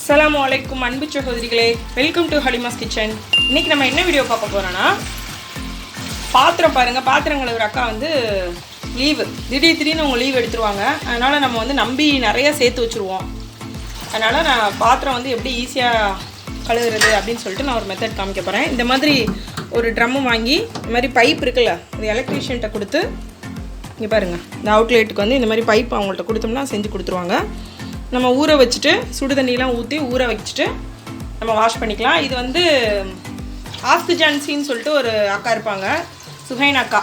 Assalamualaikum அன்பு சகோதரிகளே, welcome to Halima's kitchen. இன்னைக்கு நம்ம என்ன வீடியோ பார்க்க போறோம்னா, பாத்திரம் பாருங்க. பாத்திரங்கள் ஒரு அக்கா வந்து லீவு திடீர்னு அவங்க லீவ் எடுத்துருவாங்க. அதனால நம்ம வந்து நம்பி நிறைய சேர்த்து வச்சுருவோம். அதனால நான் பாத்திரம் வந்து எப்படி ஈஸியாக கழுவுறது அப்படின்னு சொல்லிட்டு நான் ஒரு மெத்தட் காமிக்க போகிறேன். இந்த மாதிரி ஒரு ட்ரம்மு வாங்கி இந்த மாதிரி பைப் இருக்குல்ல, இது எலக்ட்ரீஷியன்ட்ட கொடுத்து இங்கே பாருங்கள், இந்த அவுட்லெட்டுக்கு வந்து இந்த மாதிரி பைப் அவங்கள்ட்ட கொடுத்தோம்னா செஞ்சு கொடுத்துருவாங்க. நம்ம ஊற வச்சுட்டு சுடு தண்ணியெலாம் ஊற்றி ஊற வச்சுட்டு நம்ம வாஷ் பண்ணிக்கலாம். இது வந்து ஜான்சின்னு சொல்லிட்டு ஒரு அக்கா இருப்பாங்க, சுஹைன் அக்கா.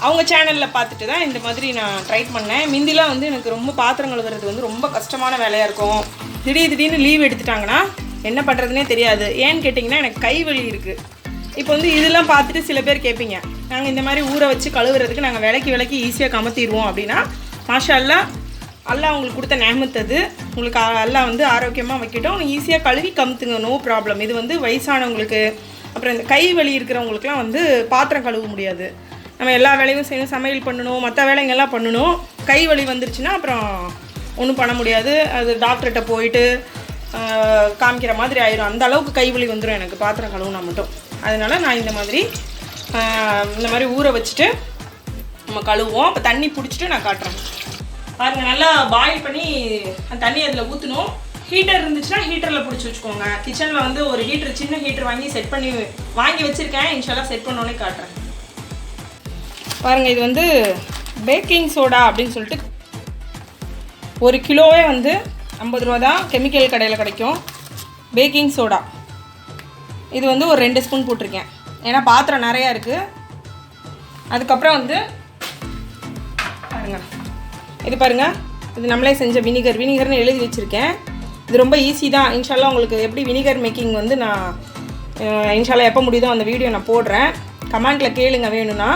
அவங்க சேனலில் பார்த்துட்டு தான் இந்த மாதிரி நான் ட்ரை பண்ணேன். முந்திலாம் வந்து எனக்கு ரொம்ப பாத்திரங்கள் கழுவுறது வந்து ரொம்ப கஷ்டமான வேலையாக இருக்கும். திடீர்னு லீவ் எடுத்துட்டாங்கன்னா என்ன பண்ணுறதுனே தெரியாது. ஏன்னு கேட்டிங்கன்னா எனக்கு கை வலி இருக்குது. இப்போ வந்து இதெல்லாம் பார்த்துட்டு சில பேர் கேட்பீங்க, நாங்கள் இந்த மாதிரி ஊற வச்சு கழுவுறதுக்கு நாங்கள் விளக்கி ஈஸியாக கமத்திடுவோம் அப்படின்னா, மாஷா அல்லாஹ் உங்களுக்கு கொடுத்த நேமத்து அது. உங்களுக்கு அல்லாஹ் வந்து ஆரோக்கியமாக வைக்கட்டும். ஈஸியாக கழுவி கமுத்துங்க, நோ ப்ராப்ளம். இது வந்து வயசானவங்களுக்கு, அப்புறம் இந்த கை வலி இருக்கிறவங்களுக்குலாம் வந்து பாத்திரம் கழுவ முடியாது. நம்ம எல்லா வேலையும் செய்யணும், சமையல் பண்ணணும், மற்ற வேலைங்கள்லாம் பண்ணணும். கை வலி வந்துருச்சுன்னா அப்புறம் ஒன்றும் பண்ண முடியாது. அது டாக்டர்கிட்ட போயிட்டு காமிக்கிற மாதிரி ஆயிடும். அந்த அளவுக்கு கை வலி வந்துடும் எனக்கு பாத்திரம் கழுவுனா மட்டும். அதனால் நான் இந்த மாதிரி ஊற வச்சுட்டு நம்ம கழுவுவோம். அப்போ தண்ணி பிடிச்சிட்டு நான் காட்டுறேன் பாருங்கள். நல்லா பாயில் பண்ணி அந்த தண்ணி அதில் ஊற்றணும். ஹீட்டர் இருந்துச்சுன்னா ஹீட்டரில் பிடிச்சி வச்சுக்கோங்க. கிச்சனில் வந்து ஒரு ஹீட்டர், சின்ன ஹீட்டர் வாங்கி வச்சுருக்கேன். இன்ஷால்லாம் செட் பண்ணோன்னே காட்டுறேன் பாருங்கள். இது வந்து பேக்கிங் சோடா அப்படின்னு சொல்லிட்டு 1 கிலோவே வந்து 50 ரூபா தான். கெமிக்கல் கடையில் கிடைக்கும் பேக்கிங் சோடா. இது வந்து ஒரு 2 ஸ்பூன் போட்டிருக்கேன், ஏன்னா பாத்திரம் நிறையா இருக்குது. அதுக்கப்புறம் வந்து பாருங்கள், இது பாருங்கள், இது நம்மளே செஞ்ச வினிகர்னு எழுதி வச்சுருக்கேன். இது ரொம்ப ஈஸி தான். இன்ஷால்லா உங்களுக்கு எப்படி வினிகர் மேக்கிங் வந்து நான் இன்ஷால்லா எப்போ முடியுதோ அந்த வீடியோ நான் போடுறேன். கமெண்ட்டில் கேளுங்க வேணும்னா.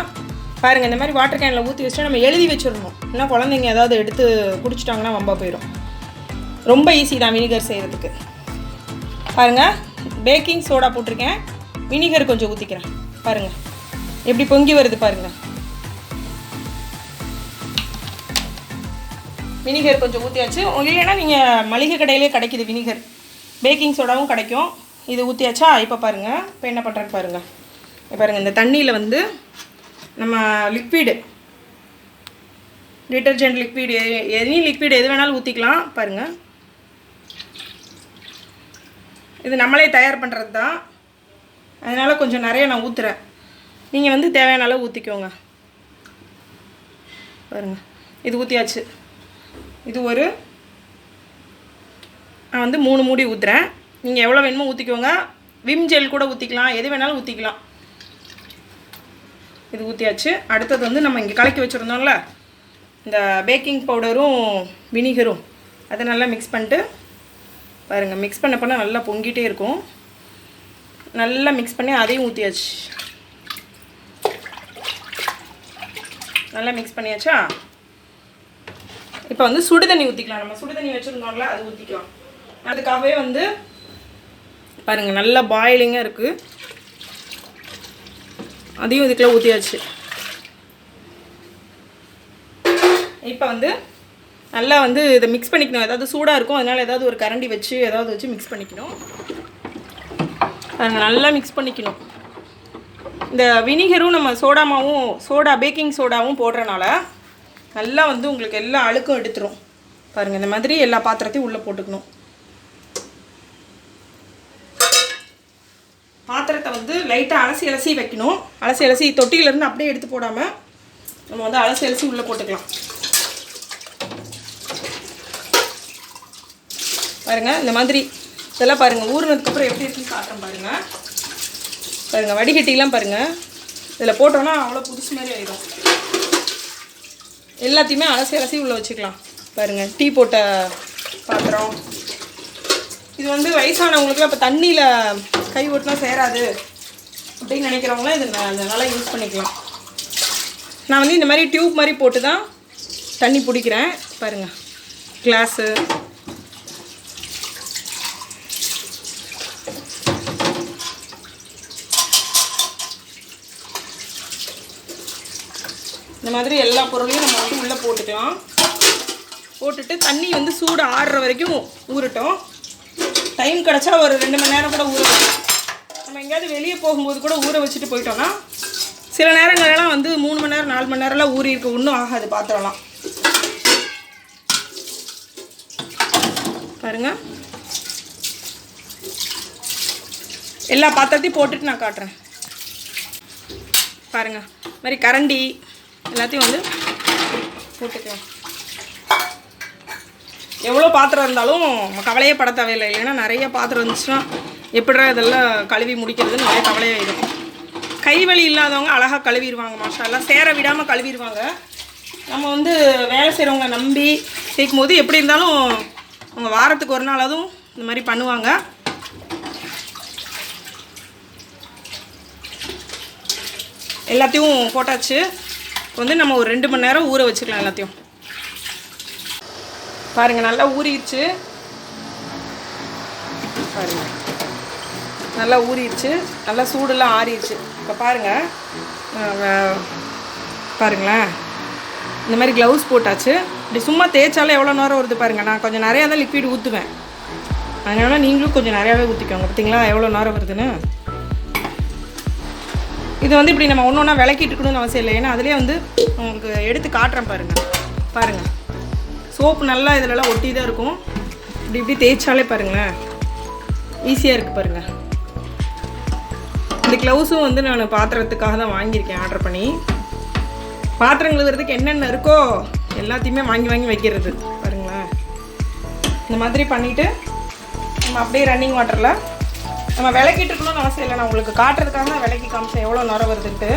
பாருங்கள், இந்த மாதிரி வாட்டர் கேனில் ஊற்றி வச்சுட்டு நம்ம எழுதி வச்சிடணும். இல்லைனா குழந்தைங்க ஏதாவது எடுத்து குடிச்சிட்டாங்கன்னா வம்பா போயிடும். ரொம்ப ஈஸி தான் வினிகர் செய்கிறதுக்கு. பாருங்கள், பேக்கிங் சோடா போட்டிருக்கேன், வினிகர் கொஞ்சம் ஊற்றிக்கிறேன். பாருங்கள் எப்படி பொங்கி வருது பாருங்கள். வினிகர் கொஞ்சம் ஊற்றியாச்சு. இல்லைன்னா நீங்கள் மளிகை கடையிலே கிடைக்கிது வினிகர், பேக்கிங் சோடாவும் கிடைக்கும். இது ஊற்றியாச்சா? இப்போ பாருங்கள், இப்போ என்ன பண்ணுறேன்னு பாருங்கள். இப்போ பாருங்கள், இந்த தண்ணியில் வந்து நம்ம லிக்விடு, டிட்டர்ஜென்ட் லிக்விடு, லிக்விடு எது வேணாலும் ஊற்றிக்கலாம். பாருங்கள், இது நம்மளே தயார் பண்ணுறது தான். அதனால் கொஞ்சம் நிறைய நான் ஊற்றுறேன். நீங்கள் வந்து தேவையான அளவு ஊற்றிக்கோங்க. பாருங்கள், இது ஊற்றியாச்சு. இது நான் வந்து 3 மூடி ஊற்றுறேன். நீங்கள் எவ்வளோ வேணுமோ ஊற்றிக்கோங்க. விம் ஜெல் கூட ஊற்றிக்கலாம், எது வேணாலும் ஊற்றிக்கலாம். இது ஊற்றியாச்சு. அடுத்தது வந்து நம்ம இங்கே கலக்கி வச்சுருந்தோம்ல இந்த பேக்கிங் பவுடரும் வினிகரும், அதை நல்லா மிக்ஸ் பண்ணிட்டு பாருங்கள். மிக்ஸ் பண்ண நல்லா பொங்கிட்டே இருக்கும். நல்லா மிக்ஸ் பண்ணி அதையும் ஊற்றியாச்சு. நல்லா மிக்ஸ் பண்ணியாச்சா? இப்போ வந்து சுடு தண்ணி ஊற்றிக்கலாம். நம்ம சுடு தண்ணி வச்சுருந்தோம்ல, அது ஊற்றிக்கலாம். அதுக்காகவே வந்து பாருங்கள், நல்லா பாயிலிங்காக இருக்குது. அதையும் இதுக்குள்ளே ஊற்றியாச்சு. இப்போ வந்து நல்லா வந்து இதை மிக்ஸ் பண்ணிக்கணும். ஏதாவது சூடாக இருக்கும், அதனால் ஏதாவது ஒரு கரண்டி வச்சு ஏதாவது வச்சு மிக்ஸ் பண்ணிக்கணும். நல்லா மிக்ஸ் பண்ணிக்கணும். இந்த வினிகரும் நம்ம பேக்கிங் சோடாவும் போடுறனால நல்லா வந்து உங்களுக்கு எல்லா அழுக்கும் எடுத்துரும். பாருங்கள், இந்த மாதிரி எல்லா பாத்திரத்தையும் உள்ளே போட்டுக்கணும். பாத்திரத்தை வந்து லைட்டாக அலசி வைக்கணும். அலசி தொட்டியிலேருந்து அப்படியே எடுத்து போடாமல் நம்ம வந்து அலசி உள்ளே போட்டுக்கலாம். பாருங்கள், இந்த மாதிரி இதெல்லாம் பாருங்கள், ஊறினதுக்கப்புறம் எப்படி இருக்குன்னு காட்டுறேன் பாருங்கள். பாருங்கள், வடிகட்டிலாம் பாருங்கள், இதில் போட்டோன்னா அவ்வளோ புதுசு மாதிரி ஆயிடும். எல்லாத்தையுமே அலசி உள்ளே வச்சுக்கலாம். பாருங்கள், டீ போட்ட பாத்திரம். இது வந்து வயசானவங்களுக்குலாம் இப்போ தண்ணியில் கை ஓட்டினா சேராது அப்படின்னு நினைக்கிறவங்களாம் இது நல்லா யூஸ் பண்ணிக்கலாம். நான் வந்து இந்த மாதிரி டியூப் மாதிரி போட்டு தான் தண்ணி பிடிக்கிறேன். பாருங்கள், கிளாஸு, இந்த மாதிரி எல்லா பொருளையும் நம்ம வந்து உள்ளே போட்டுக்கலாம். போட்டுட்டு தண்ணி வந்து சூடு ஆறுற வரைக்கும் ஊறட்டும். டைம் கிடச்சா ஒரு 2 மணி நேரம் கூட ஊற வச்சு நம்ம எங்கேயாவது வெளியே போகும்போது கூட ஊற வச்சுட்டு போயிட்டோம்னா சில நேரங்களெல்லாம் வந்து 3 மணி நேரம் 4 மணி நேரம்லாம் ஊறி இருக்க ஒன்றும் ஆகாது பாத்திரம்லாம். பாருங்க, எல்லா பாத்திரத்தையும் போட்டுட்டு நான் காட்டுறேன். பாருங்க, இது மாதிரி கரண்டி எல்லாத்தையும் வந்து போட்டுக்கலாம். எவ்வளோ பாத்திரம் இருந்தாலும் கவலையே பட தேவையில்லை. இல்லைன்னா நிறைய பாத்திரம் இருந்துச்சுன்னா எப்படிடா இதெல்லாம் கழுவி முடிக்கிறதுன்னு நிறைய கவலையாயிடும். கைவலி இல்லாதவங்க அழகாக கழுவிடுவாங்க. மாஷால்லாம் சேர விடாமல் கழுவிடுவாங்க. நம்ம வந்து வேலை செய்கிறவங்க நம்பி சேர்க்கும் போது எப்படி இருந்தாலும் அவங்க வாரத்துக்கு ஒரு நாள் அதுவும் இந்த மாதிரி பண்ணுவாங்க. எல்லாத்தையும் போட்டாச்சு. வந்து நம்ம ஒரு 2 மணி நேரம் ஊற வச்சுக்கலாம் எல்லாத்தையும். பாருங்கள், நல்லா ஊறிடுச்சு. பாருங்கள், நல்லா ஊறிடுச்சு. நல்லா சூடெல்லாம் ஆறிடுச்சு. இப்போ பாருங்கள், பாருங்களேன், இந்த மாதிரி க்ளவுஸ் போட்டாச்சு. இப்படி சும்மா தேய்ச்சாலும் எவ்வளோ நேரம் வருது பாருங்கள். நான் கொஞ்சம் நிறையா தான் லிக்விட் ஊற்றுவேன், அதனால நீங்களும் கொஞ்சம் நிறையாவே ஊற்றிக்கோங்க. பார்த்தீங்களா எவ்வளோ நேரம் வருதுன்னு. இது வந்து இப்படி நம்ம ஒன்று ஒன்றா விளக்கிட்டு இருக்கணும்னு அவசியம் இல்லை. ஏன்னா அதிலே வந்து உங்களுக்கு எடுத்து காட்டுறேன் பாருங்கள். பாருங்கள், சோப்பு நல்லா இதிலலாம் ஒட்டி தான் இருக்கும். இப்படி இப்படி தேய்ச்சாலே பாருங்களேன் ஈஸியாக இருக்குது பாருங்கள். இந்த க்ளவுஸும் வந்து நான் பாத்திரத்துக்காக தான் வாங்கியிருக்கேன் ஆர்டர் பண்ணி. பாத்திரம் கழுவுறதுக்கு என்னென்ன இருக்கோ எல்லாத்தையுமே வாங்கி வாங்கி வைக்கிறது. பாருங்களேன், இந்த மாதிரி பண்ணிவிட்டு நம்ம அப்படியே ரன்னிங் வாட்டரில் நம்ம விளக்கிட்டு இருக்கணும்னு அவசியம் இல்லை. நான் உங்களுக்கு காட்டுறதுக்காக தான் விளக்கி காமிச்சேன் எவ்வளோ நேரம் வருதுன்ட்டு.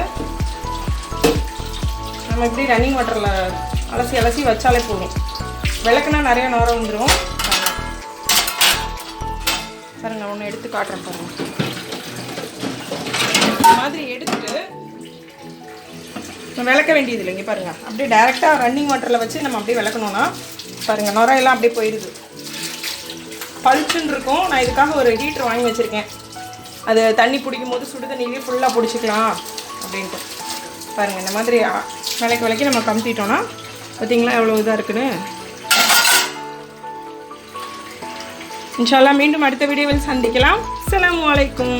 நம்ம இப்படி ரன்னிங் வாட்டரில் அலசி அலசி வச்சாலே போதும். விளக்குனா நிறைய நேரம் வந்துடும். பாருங்க, ஒன்று எடுத்து காட்டுறேன் பாருங்கள். இந்த மாதிரி எடுத்துட்டு நம்ம விளக்க வேண்டியது இல்லைங்க. பாருங்கள், அப்படியே டைரெக்டாக ரன்னிங் வாட்டரில் வச்சு நம்ம அப்படியே விளக்கணும்னா பாருங்கள் நுரையெல்லாம் அப்படியே போயிடுது. பளிச்சுன்னு இருக்கும். நான் இதுக்காக ஒரு ஹீட்டர் வாங்கி வச்சுருக்கேன். அது தண்ணி பிடிக்கும் போது சுடு தண்ணியிலே ஃபுல்லாக பிடிச்சிக்கலாம் அப்படின்ட்டு. பாருங்கள், இந்த மாதிரி விளக்கி விளக்கி நம்ம கமுத்திட்டோன்னா பார்த்தீங்களா எவ்வளோ இதாக இருக்குன்னு. இன்ஷா அல்லாஹ் மீண்டும் அடுத்த வீடியோவில் சந்திக்கலாம். அஸ்ஸலாமு அலைக்கும்.